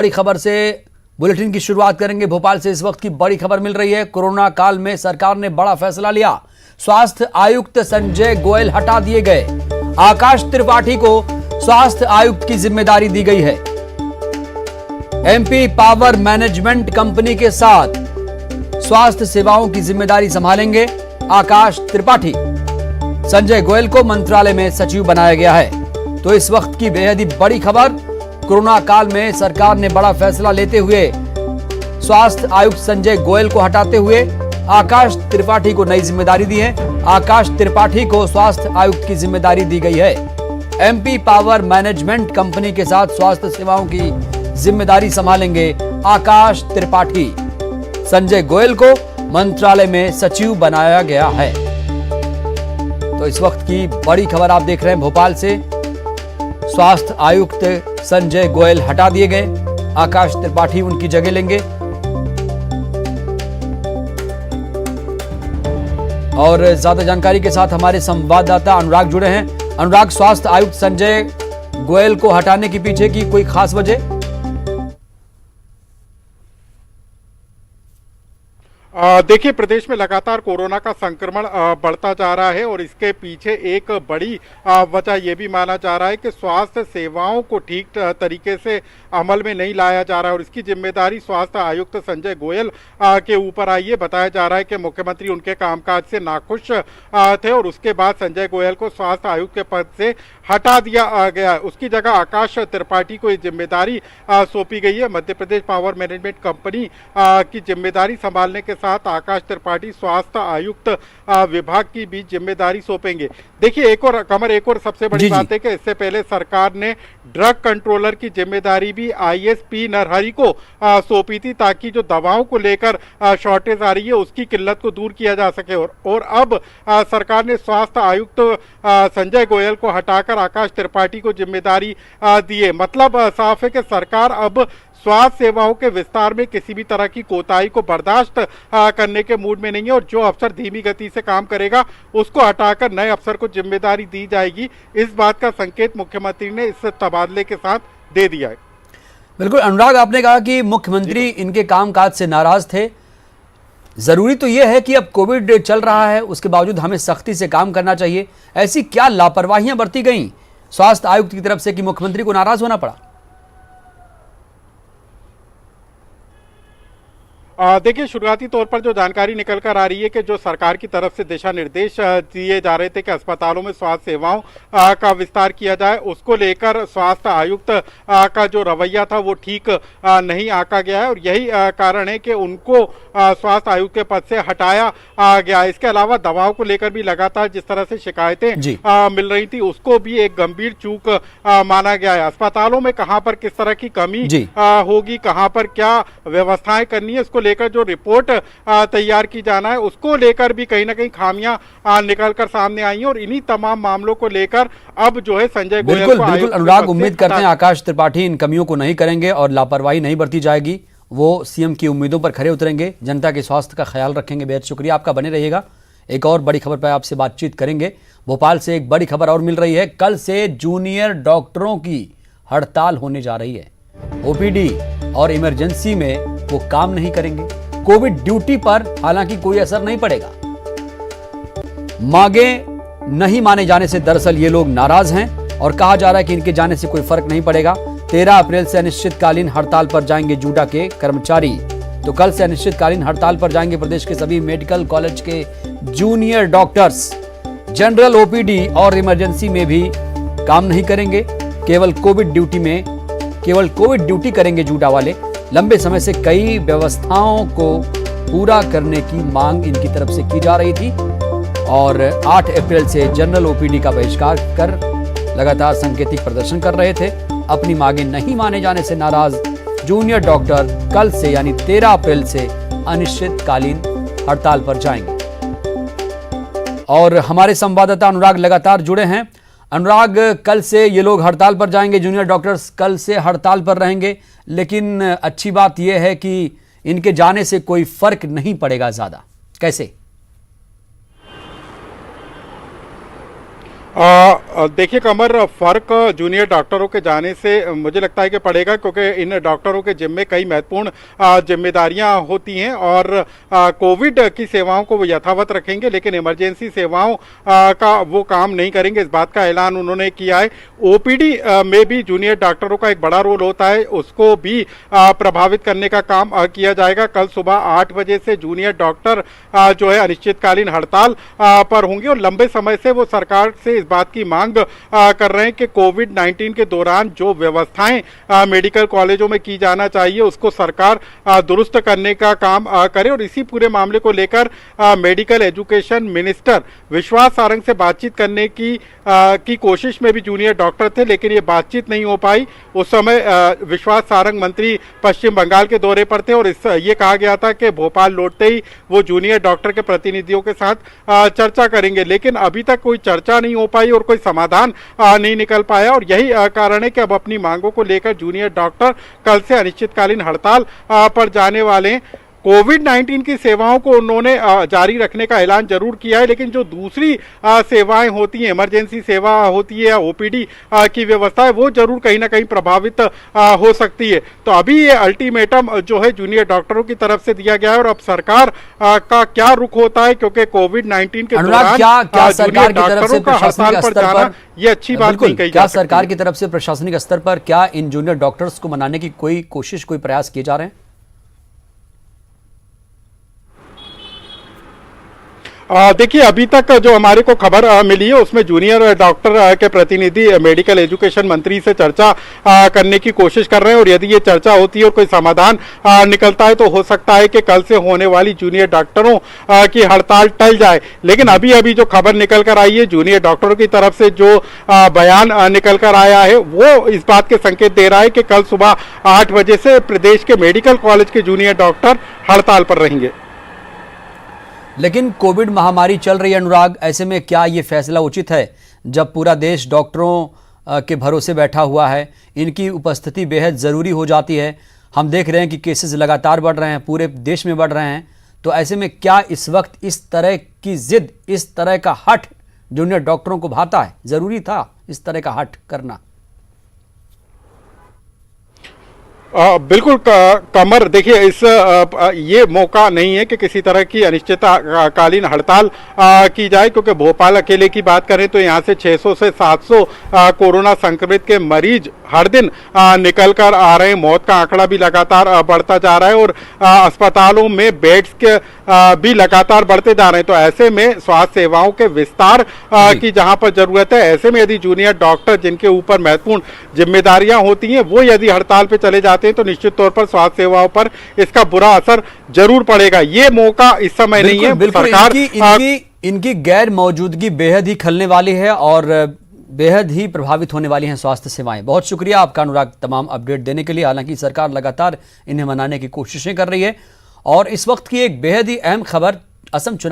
बड़ी खबर से बुलेटिन की शुरुआत करेंगे। भोपाल से इस वक्त की बड़ी खबर मिल रही है। कोरोना काल में सरकार ने बड़ा फैसला लिया। स्वास्थ्य आयुक्त संजय गोयल हटा दिए गए। आकाश त्रिपाठी को स्वास्थ्य आयुक्त की जिम्मेदारी दी गई है। एमपी पावर मैनेजमेंट कंपनी के साथ स्वास्थ्य सेवाओं की जिम्मेदारी संभालेंगे आकाश त्रिपाठी। संजय गोयल को मंत्रालय में सचिव बनाया गया है। तो इस वक्त की बेहद ही बड़ी खबर, कोरोना काल में सरकार ने बड़ा फैसला लेते हुए स्वास्थ्य आयुक्त संजय गोयल को हटाते हुए आकाश त्रिपाठी को नई जिम्मेदारी दी है। आकाश त्रिपाठी को स्वास्थ्य आयुक्त की जिम्मेदारी दी गई है। एमपी पावर मैनेजमेंट कंपनी के साथ स्वास्थ्य सेवाओं की जिम्मेदारी संभालेंगे आकाश त्रिपाठी। संजय गोयल को मंत्रालय में सचिव बनाया गया है। तो इस वक्त की बड़ी खबर आप देख रहे हैं भोपाल से। स्वास्थ्य आयुक्त संजय गोयल हटा दिए गए, आकाश त्रिपाठी उनकी जगह लेंगे। और ज्यादा जानकारी के साथ हमारे संवाददाता अनुराग जुड़े हैं। अनुराग, स्वास्थ्य आयुक्त संजय गोयल को हटाने के पीछे की कोई खास वजह? देखिए, प्रदेश में लगातार कोरोना का संक्रमण बढ़ता जा रहा है और इसके पीछे एक बड़ी वजह यह भी माना जा रहा है कि स्वास्थ्य सेवाओं को ठीक तरीके से अमल में नहीं लाया जा रहा है और इसकी जिम्मेदारी स्वास्थ्य आयुक्त संजय गोयल के ऊपर आई है। बताया जा रहा है कि मुख्यमंत्री उनके कामकाज से नाखुश थे और उसके बाद संजय गोयल को स्वास्थ्य आयुक्त के पद से हटा दिया गया। उसकी जगह आकाश त्रिपाठी को ये जिम्मेदारी सौंपी गई है। Madhya Pradesh power management company की जिम्मेदारी संभालने के साथ आकाश त्रिपाठी स्वास्थ्य आयुक्त विभाग की भी जिम्मेदारी सौंपेंगे। देखिए, एक और सबसे बड़ी बात है कि इससे पहले सरकार ने ड्रग कंट्रोलर की जिम्मेदारी भी आईएसपी नरहरि को सौंपी थी, ताकि जो दवाओं को लेकर शॉर्टेज आ रही है उसकी किल्लत को दूर किया जा सके। और अब सरकार ने स्वास्थ्य आयुक्त संजय गोयल को हटाकर आकाश त्रिपाठी को जिम्मेदारी दी है। मतलब साफ है कि सरकार अब स्वास्थ्य सेवाओं के विस्तार में किसी भी तरह की कोताही को बर्दाश्त करने के मूड में नहीं है और जो अफसर धीमी गति से काम करेगा उसको हटाकर नए अफसर को जिम्मेदारी दी जाएगी। इस बात का संकेत मुख्यमंत्री ने इस तबादले के साथ दे दिया है। बिल्कुल अनुराग, आपने कहा कि मुख्यमंत्री इनके कामकाज से नाराज थे। जरूरी तो यह है कि अब कोविड चल रहा है, उसके बावजूद हमें सख्ती से काम करना चाहिए। ऐसी क्या लापरवाहियां बरती गई स्वास्थ्य आयुक्त की तरफ से कि मुख्यमंत्री को नाराज होना पड़ा? देखिए, शुरुआती तौर पर जो जानकारी निकल कर आ रही है कि जो सरकार की तरफ से दिशा निर्देश दिए जा रहे थे कि अस्पतालों में स्वास्थ्य सेवाओं का विस्तार किया जाए, उसको लेकर स्वास्थ्य आयुक्त का जो रवैया था वो ठीक नहीं आंका गया है और यही कारण है कि उनको स्वास्थ्य आयुक्त के पद से हटाया गया। इसके अलावा दवाओं को लेकर भी लगातार जिस तरह से शिकायतें मिल रही थी उसको भी एक गंभीर चूक माना गया है। अस्पतालों में कहां पर किस तरह की कमी होगी, कहां पर क्या व्यवस्थाएं करनी है, इसको लेकर जो रिपोर्ट तैयार की जाना है उसको लेकर भी कहीं ना कहीं खामियां निकलकर सामने आई हैं और इन्हीं तमाम मामलों को लेकर अब जो है संजय गोयल को बिल्कुल अनुराग, उम्मीद करते हैं आकाश त्रिपाठी इन कमियों को नहीं करेंगे और लापरवाही नहीं बरती जाएगी। वो सीएम की उम्मीदों पर खरे उतरेंगे, जनता के स्वास्थ्य का ख्याल रखेंगे। बेहद शुक्रिया आपका, बने रहिएगा। एक और बड़ी खबर पर आपसे बातचीत करेंगे। भोपाल से एक बड़ी खबर और मिल रही है। कल से जूनियर डॉक्टरों की हड़ताल होने जा रही है। ओपीडी और इमरजेंसी में वो काम नहीं करेंगे। कोविड ड्यूटी पर हालांकि कोई असर नहीं पड़ेगा। मांगे नहीं माने जाने से दरअसल ये लोग नाराज हैं और कहा जा रहा है कि इनके जाने से कोई फर्क नहीं पड़ेगा। 13 अप्रैल से अनिश्चितकालीन हड़ताल पर जाएंगे जूडा के कर्मचारी। तो कल से अनिश्चितकालीन हड़ताल पर जाएंगे प्रदेश के सभी मेडिकल कॉलेज के जूनियर डॉक्टर्स। जनरल ओपीडी और इमरजेंसी में भी काम नहीं करेंगे, केवल कोविड ड्यूटी करेंगे जूडा वाले। लंबे समय से कई व्यवस्थाओं को पूरा करने की मांग इनकी तरफ से की जा रही थी और 8 अप्रैल से जनरल ओपीडी का बहिष्कार कर लगातार सांकेतिक प्रदर्शन कर रहे थे। अपनी मांगे नहीं माने जाने से नाराज जूनियर डॉक्टर कल से यानी 13 अप्रैल से अनिश्चितकालीन हड़ताल पर जाएंगे। और हमारे संवाददाता अनुराग लगातार जुड़े हैं। अनुराग, कल से ये लोग हड़ताल पर जाएंगे, जूनियर डॉक्टर्स कल से हड़ताल पर रहेंगे, लेकिन अच्छी बात यह है कि इनके जाने से कोई फर्क नहीं पड़ेगा ज्यादा। कैसे? देखिए कमर, फर्क जूनियर डॉक्टरों के जाने से मुझे लगता है कि पड़ेगा, क्योंकि इन डॉक्टरों के जिम्मे कई महत्वपूर्ण जिम्मेदारियां होती हैं और कोविड की सेवाओं को वो यथावत रखेंगे, लेकिन इमरजेंसी सेवाओं का वो काम नहीं करेंगे। इस बात का ऐलान उन्होंने किया है। ओपीडी में भी जूनियर डॉक्टरों का एक बड़ा रोल होता है, उसको भी प्रभावित करने का काम किया जाएगा। कल सुबह 8 बजे से जूनियर डॉक्टर जो है अनिश्चितकालीन हड़ताल पर होंगे और लंबे समय से वो सरकार से इस बात की मांग कर रहे हैं कि कोविड-19 के दौरान जो व्यवस्थाएं मेडिकल कॉलेजों में की जाना चाहिए उसको सरकार दुरुस्त करने का काम करे। और इसी पूरे मामले को लेकर मेडिकल एजुकेशन मिनिस्टर विश्वास सारंग से बातचीत करने की कोशिश में भी जूनियर डॉक्टर थे, लेकिन ये बातचीत नहीं हो पाई। उस समय विश्वास सारंग मंत्री पश्चिम बंगाल के दौरे पर थे और ये कहा गया था कि भोपाल लौटते ही वो जूनियर डॉक्टर के प्रतिनिधियों के साथ चर्चा करेंगे, लेकिन अभी तक कोई चर्चा नहीं हो पाई और कोई समाधान नहीं निकल पाया। और यही कारण है कि अब अपनी मांगों को लेकर जूनियर डॉक्टर कल से अनिश्चितकालीन हड़ताल पर जाने वाले हैं। कोविड-19 की सेवाओं को उन्होंने जारी रखने का ऐलान जरूर किया है, लेकिन जो दूसरी सेवाएं होती हैं, इमरजेंसी सेवा होती है या ओपीडी की व्यवस्था है, वो जरूर कहीं ना कहीं प्रभावित हो सकती है। तो अभी ये अल्टीमेटम जो है जूनियर डॉक्टरों की तरफ से दिया गया है और अब सरकार का क्या रुख होता है, क्योंकि कोविड-19 के दौरान क्या सरकार की तरफ से प्रशासनिक स्तर पर ये अच्छी बात नहीं कही क्या सरकार की तरफ से प्रशासनिक स्तर पर क्या इन जूनियर डॉक्टर्स को मनाने की कोई कोशिश, कोई प्रयास किए जा रहे हैं? देखिए अभी तक जो हमारे को खबर मिली है उसमें जूनियर डॉक्टर के प्रतिनिधि मेडिकल एजुकेशन मंत्री से चर्चा करने की कोशिश कर रहे हैं और यदि ये चर्चा होती है और कोई समाधान निकलता है तो हो सकता है कि कल से होने वाली जूनियर डॉक्टरों की हड़ताल टल जाए। लेकिन अभी अभी जो खबर निकल कर आई है, जूनियर डॉक्टरों की तरफ से जो बयान निकल कर आया है वो इस बात के संकेत दे रहा है कि कल सुबह 8 बजे से प्रदेश के मेडिकल कॉलेज के जूनियर डॉक्टर हड़ताल पर रहेंगे। लेकिन कोविड महामारी चल रही है अनुराग, ऐसे में क्या ये फैसला उचित है जब पूरा देश डॉक्टरों के भरोसे बैठा हुआ है? इनकी उपस्थिति बेहद ज़रूरी हो जाती है। हम देख रहे हैं कि केसेस लगातार बढ़ रहे हैं, पूरे देश में बढ़ रहे हैं। तो ऐसे में क्या इस वक्त इस तरह की जिद, इस तरह का हठ जूनियर डॉक्टरों को भाता है? ज़रूरी था इस तरह का हठ करना? बिल्कुल कमर, देखिए ये मौका नहीं है कि किसी तरह की अनिश्चितकालीन हड़ताल की जाए, क्योंकि भोपाल अकेले की बात करें तो यहाँ से 600 से 700 कोरोना संक्रमित के मरीज हर दिन निकल कर आ रहे हैं। मौत का आंकड़ा भी लगातार बढ़ता जा रहा है और अस्पतालों में बेड्स के भी लगातार बढ़ते जा रहे हैं। तो ऐसे में स्वास्थ्य सेवाओं के विस्तार की जहां पर जरूरत है, ऐसे में यदि जूनियर डॉक्टर जिनके ऊपर महत्वपूर्ण जिम्मेदारियां होती हैं वो यदि हड़ताल पे चले जाते हैं तो निश्चित तौर पर स्वास्थ्य सेवाओं पर इसका बुरा असर जरूर पड़ेगा। ये मौका इस समय नहीं है। सरकार इनकी गैर मौजूदगी बेहद ही खलने वाली है और बेहद ही प्रभावित होने वाली हैं स्वास्थ्य सेवाएं। बहुत शुक्रिया आपका अनुराग तमाम अपडेट देने के लिए। हालांकि सरकार लगातार इन्हें मनाने की कोशिशें कर रही है और इस वक्त की एक बेहद ही अहम खबर, असम चुनाव